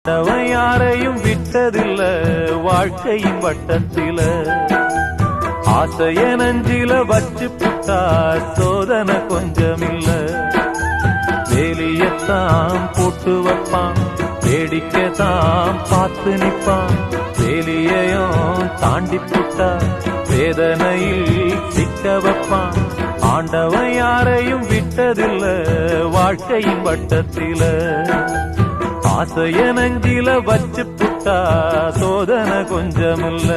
அவன் யாரையும் விட்டதில்ல வாழ்க்கையின் வட்டத்தில ஆசைய நஞ்சில வச்சு புட்டா சோதனை கொஞ்சமில்ல வேலியத்தான் போட்டு வைப்பான் வேடிக்கைத்தான் பார்த்து நிப்பான் வேலியையும் தாண்டி புட்டா வேதனையில் சிக்க வைப்பான் ஆண்டவன் யாரையும் விட்டதில்ல வாழ்க்கையின் வட்டத்தில ஆசைய நஞ்சில வச்சு புட்டா சோதனை கொஞ்சமில்ல